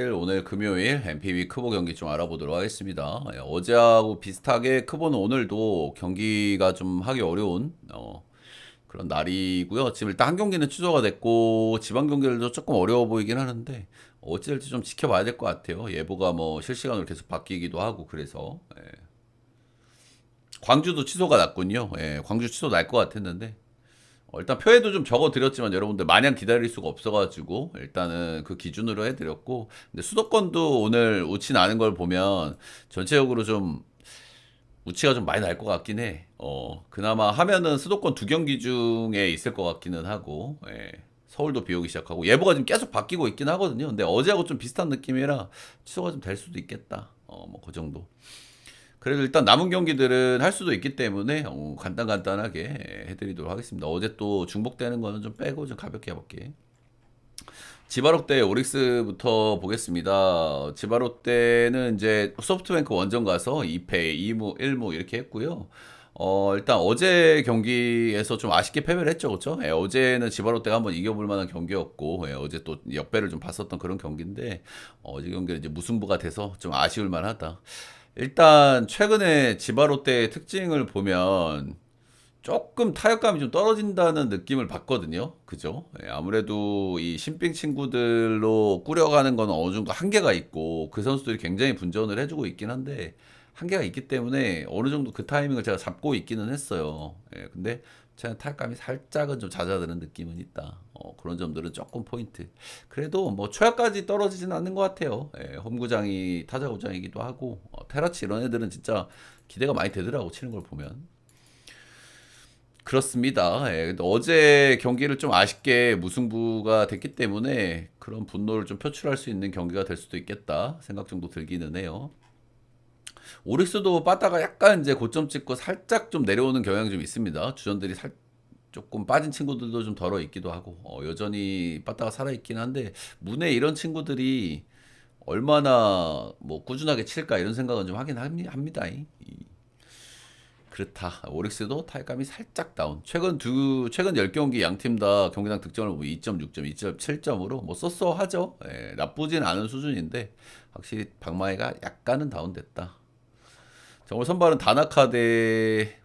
오늘 금요일 MPB 크보 경기 좀 알아보도록 하겠습니다. 어제하고 비슷하게 크보는 오늘도 경기가 좀 하기 어려운 그런 날이고요. 지금 일단 한 경기는 취소가 됐고 지방 경기들도 조금 어려워 보이긴 하는데 어찌될지 좀 지켜봐야 될 것 같아요. 예보가 뭐 실시간으로 계속 바뀌기도 하고 그래서 광주도 취소가 났군요. 광주 취소 날 것 같았는데 일단 표에도 좀 적어드렸지만 여러분들 마냥 기다릴 수가 없어가지고 일단은 그 기준으로 해드렸고, 근데 수도권도 오늘 우치 나는 걸 보면 전체적으로 좀 우치가 좀 많이 날 것 같긴 해. 그나마 하면은 수도권 두 경기 중에 있을 것 같기는 하고, 서울도 비 오기 시작하고 예보가 지금 계속 바뀌고 있긴 하거든요. 근데 어제하고 좀 비슷한 느낌이라 취소가 좀 될 수도 있겠다. 뭐 그 정도. 그래도 일단 남은 경기들은 할 수도 있기 때문에 간단하게 해드리도록 하겠습니다. 어제 또 중복되는 거는 좀 빼고 좀 가볍게 해볼게. 지바롯데 오릭스부터 보겠습니다. 지바롯데는 이제 소프트뱅크 원정 가서 2패, 2무, 1무 이렇게 했고요. 일단 어제 경기에서 좀 아쉽게 패배를 했죠, 그렇죠? 어제는 지바롯데가 한번 이겨볼 만한 경기였고, 어제 또 역배를 좀 봤었던 그런 경기인데, 어제 경기는 이제 무승부가 돼서 좀 아쉬울 만하다. 일단 최근에 지바롯데의 특징을 보면 조금 타격감이 좀 떨어진다는 느낌을 받거든요. 그죠? 아무래도 이 신兵친구들로 꾸려가는 건 어느 정도 한계가 있고 그 선수들이 굉장히 분전을 해주고 있긴 한데 한계가 있기 때문에 어느 정도 그 타이밍을 제가 잡고 있기는 했어요. 근데 제가 타격감이 살짝은 좀 잦아드는 느낌은 있다. 그런 점들은 조금 포인트. 그래도 뭐 초야까지 떨어지진 않는 것 같아요. 홈구장이 타자구장이기도 하고 테라치 이런 애들은 진짜 기대가 많이 되더라고 치는 걸 보면. 그렇습니다. 근데 어제 경기를 좀 아쉽게 무승부가 됐기 때문에 그런 분노를 좀 표출할 수 있는 경기가 될 수도 있겠다 생각 정도 들기는 해요. 오릭스도 빠따가 약간 이제 고점 찍고 살짝 좀 내려오는 경향이 좀 있습니다. 주전들이 조금 빠진 친구들도 좀 덜어 있기도 하고 여전히 빠따가 살아 있긴 한데 문에 이런 친구들이 얼마나 뭐 꾸준하게 칠까 이런 생각은 좀 하긴 합니다. 그렇다. 오릭스도 타격감이 살짝 다운. 최근 10경기 양 팀 다 경기당 득점을 뭐 2.6점, 2.7점으로 뭐 쏘쏘하죠. 나쁘진 않은 수준인데 확실히 박마이가 약간은 다운됐다. 정말 선발은 다나카 대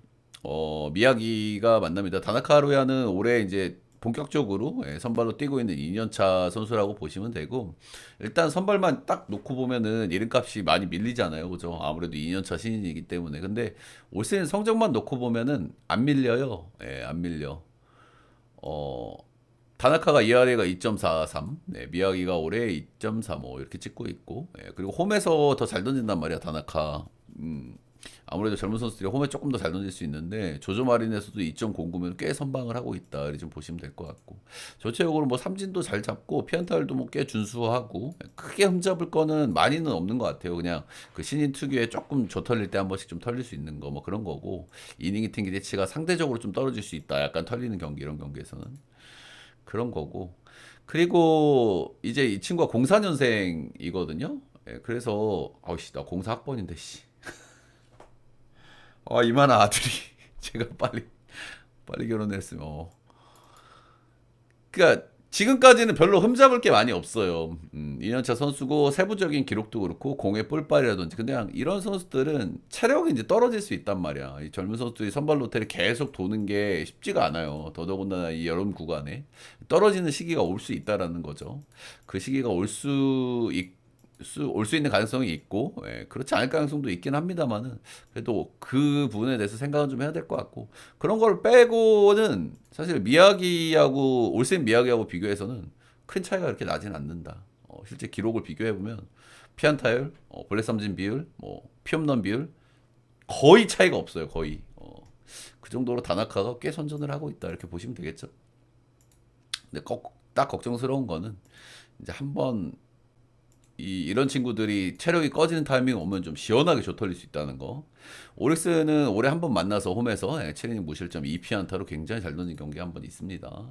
미야기가 만납니다. 다나카 하루야는 올해 이제 본격적으로 선발로 뛰고 있는 2년차 선수라고 보시면 되고, 일단 선발만 딱 놓고 보면은 이름값이 많이 밀리잖아요. 그죠? 아무래도 2년차 신인이기 때문에. 근데 올 시즌 성적만 놓고 보면은 안 밀려요. 안 밀려. 어, 다나카가 ERA가 2.43, 미야기가 올해 2.35 이렇게 찍고 있고, 그리고 홈에서 더 잘 던진단 말이야, 다나카. 아무래도 젊은 선수들이 홈에 조금 더 잘 던질 수 있는데 조조 마린에서도 2.09면 꽤 선방을 하고 있다. 이렇게 좀 보시면 될 것 같고, 전체적으로 뭐 삼진도 잘 잡고 피안타율도 뭐 꽤 준수하고 크게 흠잡을 거는 많이는 없는 것 같아요. 그냥 그 신인 특유의 조금 조 털릴 때 한 번씩 좀 털릴 수 있는 거 뭐 그런 거고, 이닝 히팅 기대치가 상대적으로 좀 떨어질 수 있다. 약간 털리는 경기 이런 경기에서는 그런 거고. 그리고 이제 이 친구가 04년생이거든요. 그래서 아우씨 나 04학번인데 씨. 이만한 아들이 제가 빨리 결혼했으면. 그러니까 지금까지는 별로 흠잡을 게 많이 없어요. 2년차 선수고 세부적인 기록도 그렇고 공의 볼빨이라든지. 근데 그냥 이런 선수들은 체력이 이제 떨어질 수 있단 말이야. 이 젊은 선수들이 선발 로테를 계속 도는 게 쉽지가 않아요. 더더군다나 이 여름 구간에 떨어지는 시기가 올 수 있다라는 거죠. 그 시기가 올 수 있는 가능성이 있고, 그렇지 않을 가능성도 있긴 합니다만은 그래도 그 부분에 대해서 생각은 좀 해야 될 것 같고, 그런 걸 빼고는 사실 미야기하고 올센 미야기하고 비교해서는 큰 차이가 그렇게 나진 않는다. 실제 기록을 비교해 보면 피안타율, 볼넷 삼진 비율, 뭐 피홈런 비율 거의 차이가 없어요. 거의. 그 정도로 다나카가 꽤 선전을 하고 있다 이렇게 보시면 되겠죠. 근데 딱 걱정스러운 거는 이제 한번 이런 친구들이 체력이 꺼지는 타이밍 오면 좀 시원하게 조털릴 수 있다는 거. 오릭스는 올해 한번 만나서 홈에서 7이닝 무실점 2피안타로 굉장히 잘 던진 경기 한 번 있습니다.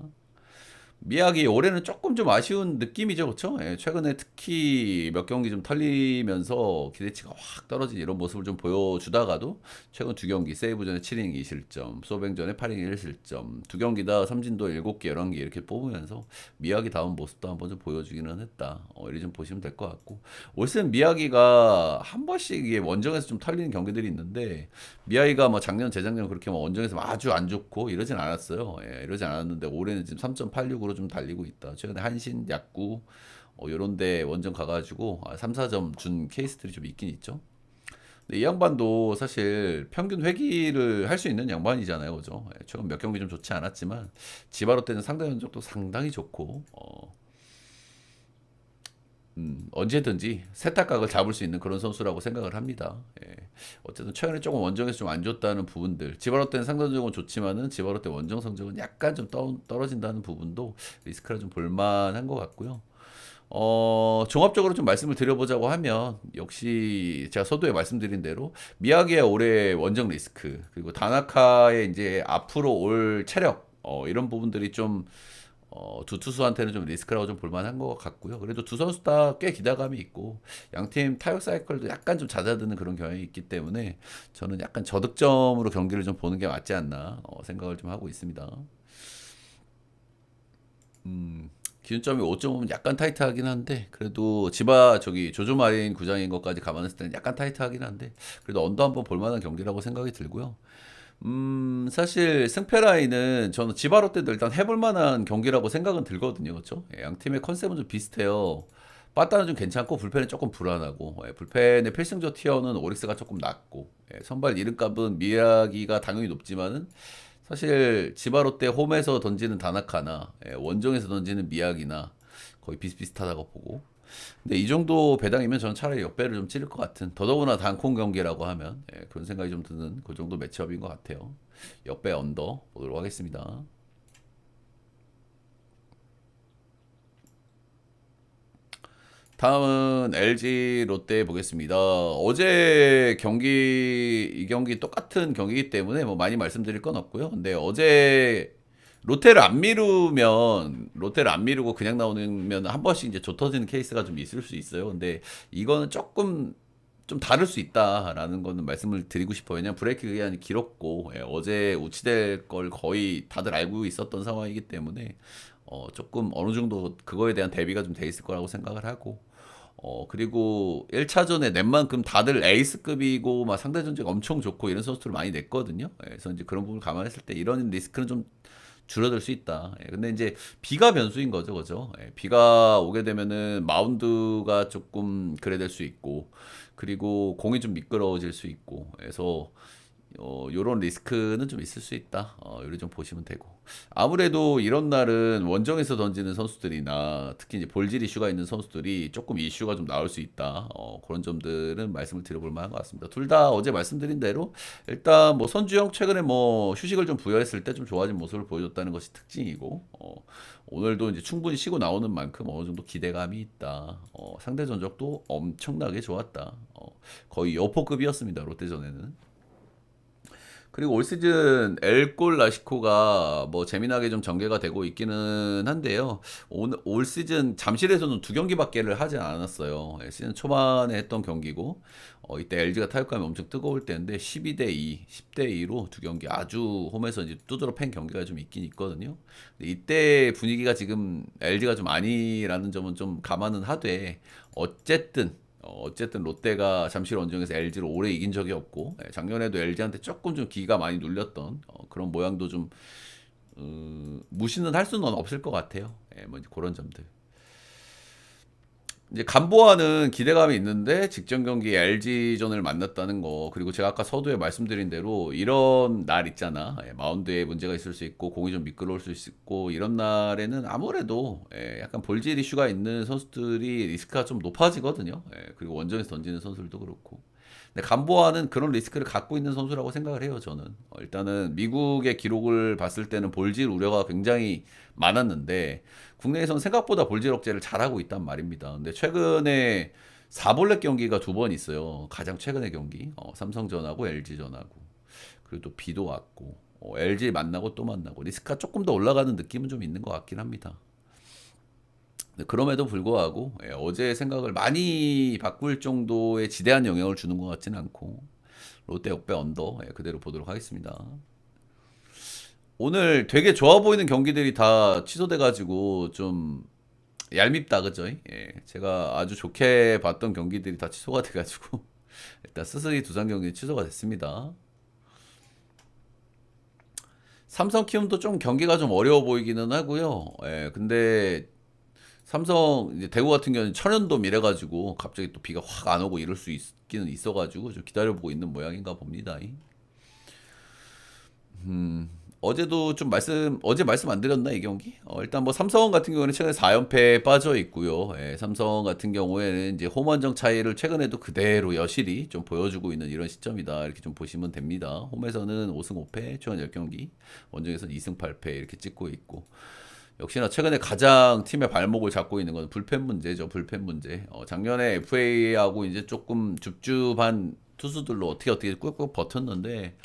미약이 올해는 조금 좀 아쉬운 느낌이죠. 그쵸? 예, 최근에 특히 몇 경기 좀 털리면서 기대치가 확 떨어진 이런 모습을 좀 보여주다가도 최근 두 경기 세이브전에 7이닝 2실점, 소뱅전에 8이닝 1실점, 두 경기 다 삼진도 7개, 11개 이렇게 뽑으면서 미약이 다운 모습도 한번 좀 보여주기는 했다. 이리 좀 보시면 될 것 같고, 올 시즌 미야기가 한 번씩 이게 원정에서 좀 털리는 경기들이 있는데, 미야기가 뭐 작년, 재작년 그렇게 뭐 원정에서 아주 안 좋고 이러진 않았어요. 예, 이러진 않았는데 올해는 지금 3.86으로 좀 달리고 있다. 최근에 한신, 약구 요런데 원정 가가지고 3, 4점 준 케이스들이 좀 있긴 있죠. 근데 이 양반도 사실 평균 회기를 할 수 있는 양반이잖아요, 그죠? 예, 최근 몇 경기 좀 좋지 않았지만 지바로 때는 상대 전적도 상당히 좋고 언제든지 세탁각을 잡을 수 있는 그런 선수라고 생각을 합니다. 예. 어쨌든 최근에 조금 원정에서 좀 안 좋다는 부분들, 지바로 때는 상대 전적은 좋지만은 지바로 때 원정 성적은 약간 좀 떨어진다는 부분도 리스크라 좀 볼만한 것 같고요. 종합적으로 좀 말씀을 드려보자고 하면 역시 제가 서두에 말씀드린 대로 미야기의 올해 원정 리스크, 그리고 다나카의 이제 앞으로 올 체력, 이런 부분들이 좀 두 투수한테는 좀 리스크라고 좀 볼만한 것 같고요. 그래도 두 선수 다 꽤 기대감이 있고 양팀 타격 사이클도 약간 좀 잦아드는 그런 경향이 있기 때문에 저는 약간 저득점으로 경기를 좀 보는 게 맞지 않나 생각을 좀 하고 있습니다. 기준점이 5.5면 약간 타이트하긴 한데 그래도 지바 저기 조조 마린 구장인 것까지 감안했을 때는 약간 타이트하긴 한데 그래도 언더 한번 볼만한 경기라고 생각이 들고요. 사실 승패 라인은 저는 지바 롯데도 일단 해볼 만한 경기라고 생각은 들거든요. 그렇죠? 예, 양 팀의 컨셉은 좀 비슷해요. 빠따는 좀 괜찮고 불펜은 조금 불안하고 불펜의 필승조 티어는 오릭스가 조금 낮고 선발 이름값은 미야기가 당연히 높지만은 사실 지바 롯데 홈에서 던지는 다나카나 원정에서 던지는 미야기나 거의 비슷비슷하다고 보고 근데 이 정도 배당이면 저는 차라리 역배를 좀 찌를 것 같은 더더구나 단콩 경기라고 하면 그런 생각이 좀 드는 그 정도 매치업인 것 같아요. 역배 언더 보도록 하겠습니다. 다음은 LG 롯데 보겠습니다. 어제 경기 이 경기 똑같은 경기이기 때문에 뭐 많이 말씀드릴 건 없고요. 근데 어제 롯데를 안 미루고 그냥 나오면 한 번씩 이제 조 터지는 케이스가 좀 있을 수 있어요. 근데 이거는 조금 좀 다를 수 있다라는 거는 말씀을 드리고 싶어요. 왜냐면 브레이크 기간이 길었고 어제 우치될 걸 거의 다들 알고 있었던 상황이기 때문에 조금 어느 정도 그거에 대한 대비가 좀 돼 있을 거라고 생각을 하고 그리고 1차전에 낸 만큼 다들 에이스급이고 막 상대 전적 엄청 좋고 이런 선수들을 많이 냈거든요. 그래서 이제 그런 부분을 감안했을 때 이런 리스크는 좀 줄어들 수 있다. 근데 이제 비가 변수인 거죠, 그죠? 비가 오게 되면은 마운드가 조금 그래 될 수 있고, 그리고 공이 좀 미끄러워질 수 있고, 그래서 요런 리스크는 좀 있을 수 있다. 요리 좀 보시면 되고. 아무래도 이런 날은 원정에서 던지는 선수들이나 특히 이제 볼질 이슈가 있는 선수들이 조금 이슈가 좀 나올 수 있다. 그런 점들은 말씀을 드려볼 만한 것 같습니다. 둘 다 어제 말씀드린 대로 일단 뭐 선주영 최근에 뭐 휴식을 좀 부여했을 때 좀 좋아진 모습을 보여줬다는 것이 특징이고, 오늘도 이제 충분히 쉬고 나오는 만큼 어느 정도 기대감이 있다. 상대 전적도 엄청나게 좋았다. 거의 여포급이었습니다. 롯데전에는. 그리고 올 시즌 엘골 라시코가 뭐 재미나게 좀 전개가 되고 있기는 한데요. 올 시즌 잠실에서는 두 경기밖에를 하지 않았어요. 시즌 초반에 했던 경기고 이때 LG가 타격감이 엄청 뜨거울 때인데 12대 2, 10대 2로 두 경기 아주 홈에서 이제 두드러 팬 경기가 좀 있긴 있거든요. 근데 이때 분위기가 지금 LG가 좀 아니라는 점은 좀 감안은 하되 어쨌든 롯데가 잠실 원정에서 LG를 오래 이긴 적이 없고 작년에도 LG한테 조금 좀 기가 많이 눌렸던 그런 모양도 좀 무시는 할 수는 없을 것 같아요. 뭐 이제 그런 점들. 이제 간보아는 기대감이 있는데 직전 경기 LG전을 만났다는 거 그리고 제가 아까 서두에 말씀드린 대로 이런 날 있잖아 마운드에 문제가 있을 수 있고 공이 좀 미끄러울 수 있고 이런 날에는 아무래도 약간 볼질 이슈가 있는 선수들이 리스크가 좀 높아지거든요. 그리고 원정에서 던지는 선수들도 그렇고 근데 간보아는 그런 리스크를 갖고 있는 선수라고 생각을 해요. 저는 일단은 미국의 기록을 봤을 때는 볼질 우려가 굉장히 많았는데 국내에서는 생각보다 볼질 억제를 잘하고 있단 말입니다. 근데 최근에 4볼넷 경기가 두 번 있어요. 가장 최근의 경기 삼성전하고 LG전하고 그리고 또 비도 왔고 LG 만나고 또 만나고 리스크가 조금 더 올라가는 느낌은 좀 있는 것 같긴 합니다. 근데 그럼에도 불구하고 어제의 생각을 많이 바꿀 정도의 지대한 영향을 주는 것 같지는 않고 롯데 역배 언더 그대로 보도록 하겠습니다. 오늘 되게 좋아 보이는 경기들이 다 취소돼가지고 좀 얄밉다 그죠? 제가 아주 좋게 봤던 경기들이 다 취소가 돼가지고 일단 스스리 두산 경기 취소가 됐습니다. 삼성 키움도 좀 경기가 좀 어려워 보이기는 하고요. 근데 삼성 이제 대구 같은 경우는 천연돔 이래가지고 갑자기 또 비가 확 안 오고 이럴 수 있기는 있어가지고 좀 기다려보고 있는 모양인가 봅니다. 어제도 좀 어제 말씀 안 드렸나 이 경기? 일단 뭐 삼성 같은 경우는 최근에 4연패에 빠져 있고요. 삼성 같은 경우에는 이제 홈원정 차이를 최근에도 그대로 여실히 좀 보여주고 있는 이런 시점이다. 이렇게 좀 보시면 됩니다. 홈에서는 5승 5패, 최근 10경기, 원정에서는 2승 8패 이렇게 찍고 있고. 역시나 최근에 가장 팀의 발목을 잡고 있는 건 불펜 문제죠. 불펜 문제. 작년에 FA하고 이제 조금 줍줍한 투수들로 어떻게 꾹꾹 버텼는데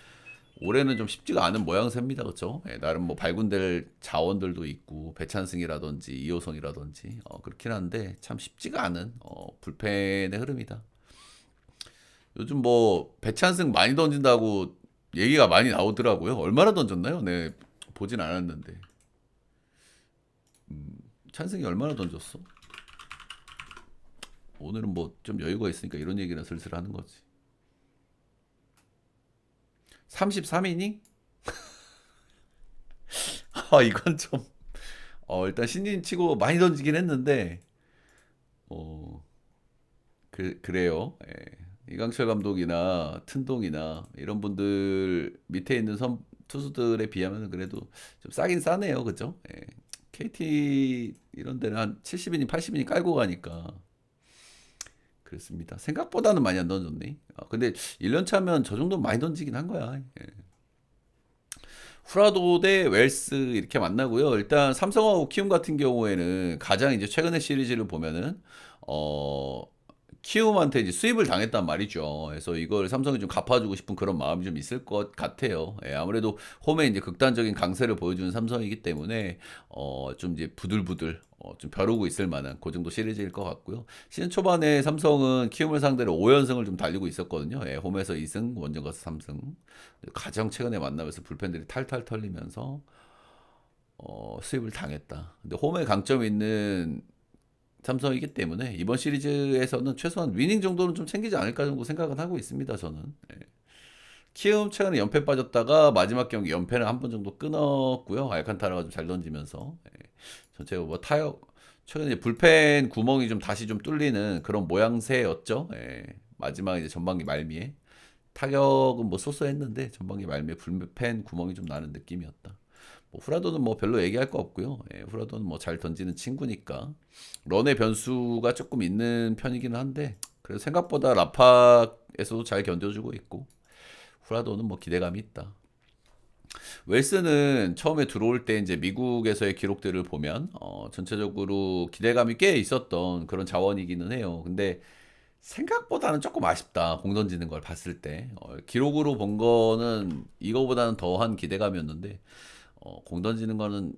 올해는 좀 쉽지가 않은 모양새입니다. 그렇죠? 나름 뭐 발군될 자원들도 있고 배찬승이라든지 이호성이라든지 그렇긴 한데 참 쉽지가 않은 불펜의 흐름이다. 요즘 뭐 배찬승 많이 던진다고 얘기가 많이 나오더라고요. 얼마나 던졌나요? 네, 보진 않았는데. 찬승이 얼마나 던졌어? 오늘은 뭐 좀 여유가 있으니까 이런 얘기나 슬슬 하는 거지. 33이닝? 이건 좀 일단 신인 치고 많이 던지긴 했는데 어, 그래요. 이강철 감독이나 튼동이나 이런 분들 밑에 있는 투수들에 비하면 그래도 좀 싸긴 싸네요. 그죠? KT 이런 데는 한 70이닝, 80이닝 깔고 가니까 그렇습니다. 생각보다는 많이 안 던졌네. 근데 1년 차면 저 정도 많이 던지긴 한 거야. 후라도 대 웰스 이렇게 만나고요. 일단 삼성하고 키움 같은 경우에는 가장 이제 최근의 시리즈를 보면은 어 키움한테 이제 수입을 당했단 말이죠. 그래서 이걸 삼성이 좀 갚아주고 싶은 그런 마음이 좀 있을 것 같아요. 아무래도 홈에 이제 극단적인 강세를 보여주는 삼성이기 때문에 좀 이제 부들부들 좀 벼르고 있을 만한 그 정도 시리즈일 것 같고요. 시즌 초반에 삼성은 키움을 상대로 5연승을 좀 달리고 있었거든요. 홈에서 2승, 원정 가서 3승. 가장 최근에 만나면서 불펜들이 탈탈 털리면서 수입을 당했다. 근데 홈에 강점이 있는 삼성이기 때문에 이번 시리즈에서는 최소한 위닝 정도는 좀 챙기지 않을까 정도 생각은 하고 있습니다. 저는. 키움 최근에 연패 빠졌다가 마지막 경기 연패는 한 번 정도 끊었고요. 알칸타라가 좀 잘 던지면서 전체적으로 뭐 타격 최근에 불펜 구멍이 좀 다시 좀 뚫리는 그런 모양새였죠. 마지막 이제 전반기 말미에 타격은 뭐 쏘쏘했는데 전반기 말미에 불펜 구멍이 좀 나는 느낌이었다. 뭐 후라도는 뭐 별로 얘기할 거 없고요. 후라도는 뭐 잘 던지는 친구니까 런의 변수가 조금 있는 편이기는 한데 그래도 생각보다 라팍에서도 잘 견뎌주고 있고 후라도는 뭐 기대감이 있다. 웰스는 처음에 들어올 때 이제 미국에서의 기록들을 보면 전체적으로 기대감이 꽤 있었던 그런 자원이기는 해요. 근데 생각보다는 조금 아쉽다. 공 던지는 걸 봤을 때 기록으로 본 거는 이거보다는 더한 기대감이었는데 공 던지는 거는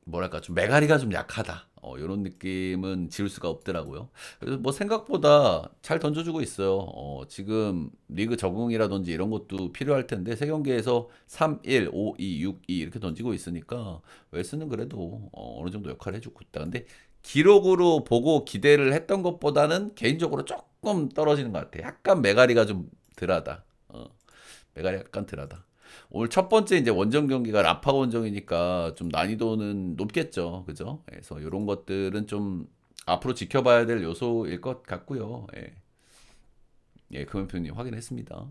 뭐랄까 좀 메가리가 좀 약하다. 이런 느낌은 지울 수가 없더라고요. 그래서 뭐 생각보다 잘 던져주고 있어요. 지금 리그 적응이라든지 이런 것도 필요할 텐데 세 경기에서 3, 1, 5, 2, 6, 2 이렇게 던지고 있으니까 웰스는 그래도 어느 정도 역할을 해주고 있다. 근데 기록으로 보고 기대를 했던 것보다는 개인적으로 조금 떨어지는 것 같아. 약간 메가리가 좀 덜하다. 메가리 약간 덜하다. 오늘 첫 번째 이제 원정 경기가 라파 원정이니까 좀 난이도는 높겠죠. 그죠? 그래서 이런 것들은 좀 앞으로 지켜봐야 될 요소일 것 같고요. 금연표님 확인했습니다.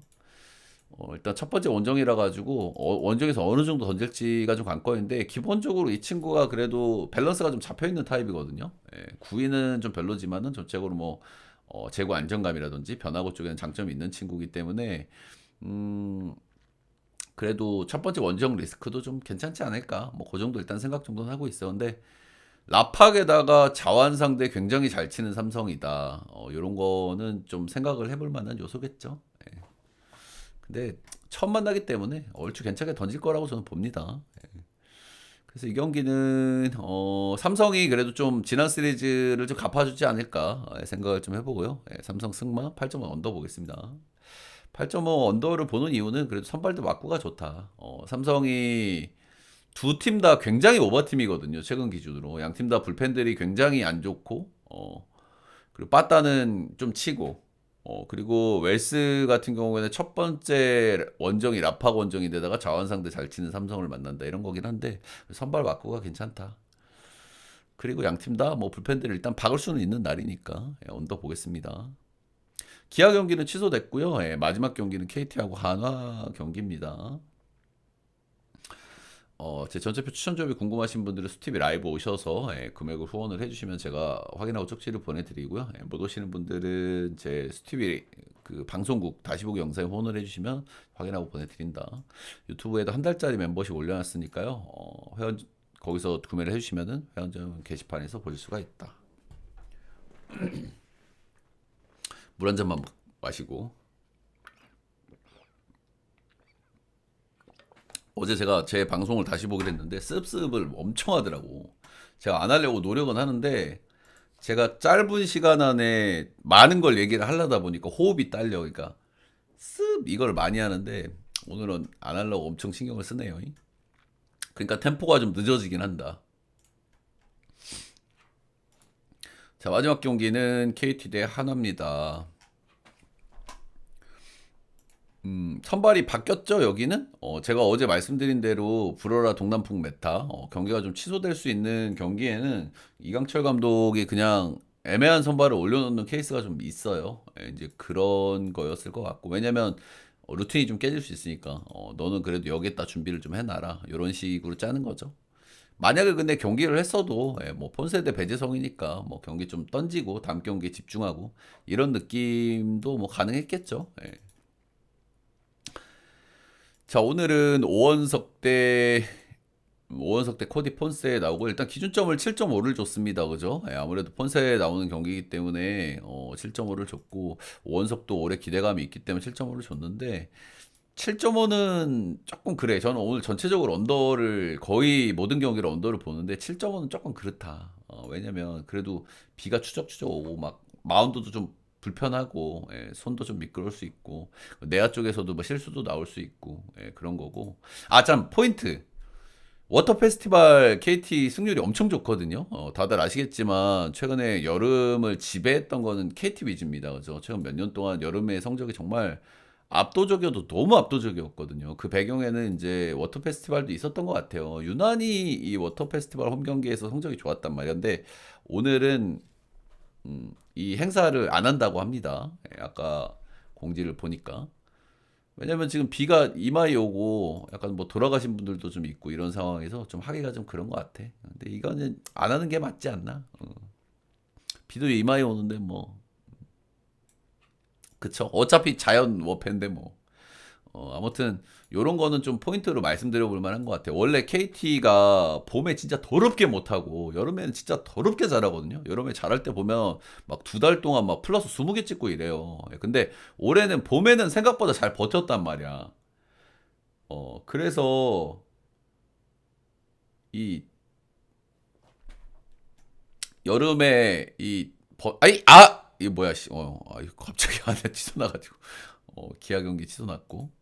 일단 첫 번째 원정이라 가지고 원정에서 어느 정도 던질지가 좀 관건인데 기본적으로 이 친구가 그래도 밸런스가 좀 잡혀 있는 타입이거든요. 구위는 좀 별로지만은 전체적으로 뭐 제구 안정감이라든지 변화구 쪽에는 장점이 있는 친구이기 때문에 그래도 첫 번째 원정 리스크도 좀 괜찮지 않을까? 뭐 그 정도 일단 생각 정도는 하고 있어. 근데 라팍에다가 자완 상대 굉장히 잘 치는 삼성이다. 이런 거는 좀 생각을 해볼 만한 요소겠죠. 근데 처음 만나기 때문에 얼추 괜찮게 던질 거라고 저는 봅니다. 그래서 이 경기는 삼성이 그래도 좀 지난 시리즈를 좀 갚아주지 않을까 생각을 좀 해보고요. 예, 삼성 승마 8.5 언더 보겠습니다. 8.5 언더를 보는 이유는 그래도 선발도 맞고가 좋다. 삼성이 두 팀 다 굉장히 오버팀이거든요. 최근 기준으로. 양 팀 다 불펜들이 굉장히 안 좋고, 그리고 빠따는 좀 치고, 그리고 웰스 같은 경우에는 첫 번째 원정이 라팍 원정인데다가 자원상대 잘 치는 삼성을 만난다. 이런 거긴 한데, 선발 맞고가 괜찮다. 그리고 양 팀 다 뭐 불펜들을 일단 박을 수는 있는 날이니까, 예, 언더 보겠습니다. 기아 경기는 취소됐고요. 예, 마지막 경기는 KT하고 한화 경기입니다. 제 전체표 추천 조합이 궁금하신 분들은 수티비 라이브 오셔서 예, 금액을 후원을 해주시면 제가 확인하고 쪽지를 보내드리고요. 예, 못 오시는 분들은 제 수티비 그 방송국 다시 보기 영상에 후원을 해주시면 확인하고 보내드린다. 유튜브에도 한 달짜리 멤버십 올려놨으니까요. 회원 거기서 구매를 해주시면은 회원전 게시판에서 볼 수가 있다. 물 한 잔만 마시고. 어제 제가 제 방송을 다시 보게 됐는데 습습을 엄청 하더라고. 제가 안 하려고 노력은 하는데 제가 짧은 시간 안에 많은 걸 얘기를 하려다 보니까 호흡이 딸려. 그러니까 습 이걸 많이 하는데 오늘은 안 하려고 엄청 신경을 쓰네요. 그러니까 템포가 좀 늦어지긴 한다. 자, 마지막 경기는 KT 대 하나입니다. 선발이 바뀌었죠, 여기는? 제가 어제 말씀드린 대로 불어라 동남풍 메타, 경기가 좀 취소될 수 있는 경기에는 이강철 감독이 그냥 애매한 선발을 올려놓는 케이스가 좀 있어요. 예, 이제 그런 거였을 것 같고. 왜냐면, 루틴이 좀 깨질 수 있으니까, 너는 그래도 여기에다 준비를 좀 해놔라. 이런 식으로 짜는 거죠. 만약에 근데 경기를 했어도, 예, 뭐, 폰세대 배재성이니까, 뭐, 경기 좀 던지고, 다음 경기에 집중하고, 이런 느낌도 뭐, 가능했겠죠. 예. 자, 오늘은 오원석 대 코디 폰세에 나오고 일단 기준점을 7.5를 줬습니다. 그죠? 예, 아무래도 폰세에 나오는 경기이기 때문에 7.5를 줬고 오원석도 올해 기대감이 있기 때문에 7.5를 줬는데 7.5는 조금 그래. 저는 오늘 전체적으로 언더를 거의 모든 경기를 언더를 보는데 7.5는 조금 그렇다. 왜냐면 그래도 비가 추적추적 오고 막 마운드도 좀 불편하고 예, 손도 좀 미끄러울 수 있고 내야 쪽에서도 뭐 실수도 나올 수 있고 예, 그런 거고 아 참 포인트 워터 페스티벌 KT 승률이 엄청 좋거든요. 다들 아시겠지만 최근에 여름을 지배했던 거는 KT 위즈입니다. 그죠? 최근 몇 년 동안 여름의 성적이 정말 압도적이어도 너무 압도적이었거든요. 그 배경에는 이제 워터 페스티벌도 있었던 것 같아요. 유난히 이 워터 페스티벌 홈 경기에서 성적이 좋았단 말이야. 근데 오늘은 이 행사를 안 한다고 합니다. 예, 아까 공지를 보니까. 왜냐면 지금 비가 이마에 오고 약간 뭐 돌아가신 분들도 좀 있고 이런 상황에서 좀 하기가 좀 그런 것 같아. 근데 이거는 안 하는 게 맞지 않나? 비도 이마에 오는데 뭐 그쵸? 어차피 자연 워패인데 뭐. 아무튼 요런 거는 좀 포인트로 말씀드려 볼 만한 것 같아요. 원래 KT가 봄에 진짜 더럽게 못하고 여름에는 진짜 더럽게 잘하거든요. 여름에 잘할 때 보면 막 두 달 동안 막 플러스 20개 찍고 이래요. 근데 올해는 봄에는 생각보다 잘 버텼단 말이야. 그래서 이 여름에 이 뭐야 씨. 이거 갑자기 안에 취소 나가지고 기아 경기 취소 났고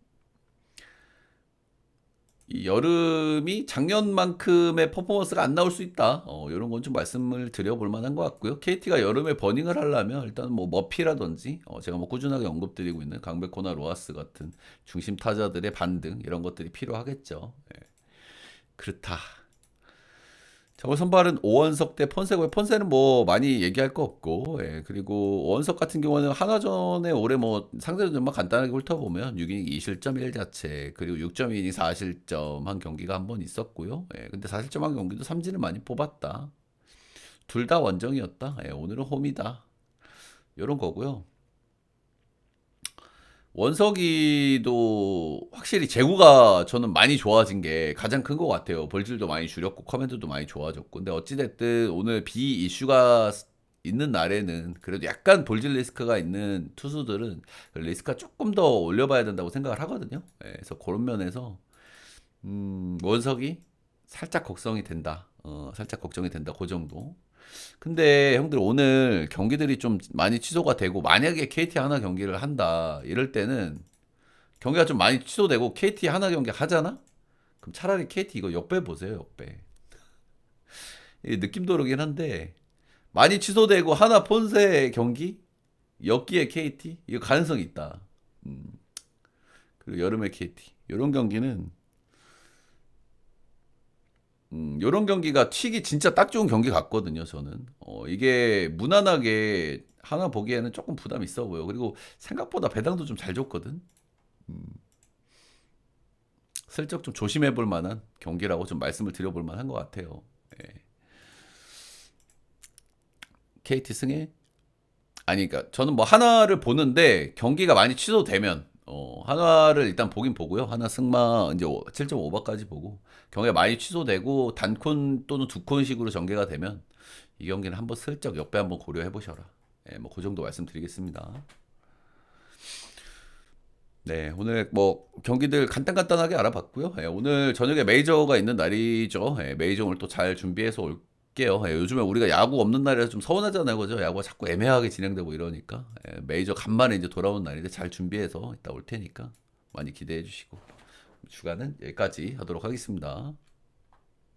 이 여름이 작년만큼의 퍼포먼스가 안 나올 수 있다. 이런 건 좀 말씀을 드려볼 만한 것 같고요. KT가 여름에 버닝을 하려면 일단 뭐 머피라든지 제가 뭐 꾸준하게 언급드리고 있는 강백호나 로하스 같은 중심 타자들의 반등 이런 것들이 필요하겠죠. 예, 그렇다. 자, 오늘 선발은 오원석 대 폰세고요. 폰세는 뭐 많이 얘기할 거 없고, 예, 그리고 오원석 같은 경우는 한화전에 올해 뭐 상대전만 간단하게 훑어보면 6이닝 2실점 1자체, 그리고 6.2이닝 4실점 한 경기가 한 번 있었고요. 예, 근데 4실점 한 경기도 삼진을 많이 뽑았다. 둘 다 원정이었다. 예, 오늘은 홈이다. 이런 거고요. 원석이도 확실히 제구가 저는 많이 좋아진 게 가장 큰 것 같아요. 볼질도 많이 줄였고 커맨드도 많이 좋아졌고. 근데 어찌됐든 오늘 비 이슈가 있는 날에는 그래도 약간 볼질 리스크가 있는 투수들은 그 리스크가 조금 더 올려봐야 된다고 생각을 하거든요. 예, 그래서 그런 면에서 원석이 살짝 걱정이 된다. 살짝 걱정이 된다. 그 정도. 근데 형들 오늘 경기들이 좀 많이 취소가 되고 만약에 KT 하나 경기를 한다. 이럴 때는 경기가 좀 많이 취소되고 KT 하나 경기 하잖아? 그럼 차라리 KT 이거 역배 보세요. 역배. 이 느낌도 그러긴 한데 많이 취소되고 하나 폰세 경기 역기의 KT 이거 가능성이 있다. 음, 그리고 여름의 KT 이런 경기는 요런 경기가 튀기 진짜 딱 좋은 경기 같거든요, 저는. 이게 무난하게 하나 보기에는 조금 부담 있어 보여. 그리고 생각보다 배당도 좀 잘 줬거든. 음, 슬쩍 좀 조심해 볼 만한 경기라고 좀 말씀을 드려볼 만한 것 같아요. 예. KT 승에? 아니, 그러니까 저는 뭐 하나를 보는데 경기가 많이 취소되면 하나를 일단 보긴 보고요. 하나 승마 이제 7.5바까지 보고 경기가 많이 취소되고 단콘 또는 두콘식으로 전개가 되면 이 경기는 한번 슬쩍 역배 한번 고려해 보셔라. 예, 뭐 그 정도 말씀드리겠습니다. 네, 오늘 뭐 경기들 간단간단하게 알아봤고요. 예, 오늘 저녁에 메이저가 있는 날이죠. 예, 메이저 오늘 또 잘 준비해서 올게요. 예, 요즘에 우리가 야구 없는 날이라서 좀 서운하잖아요, 그죠? 야구가 자꾸 애매하게 진행되고 이러니까 메이저 간만에 이제 돌아온 날인데 잘 준비해서 이따 올 테니까 많이 기대해 주시고 주간은 여기까지 하도록 하겠습니다.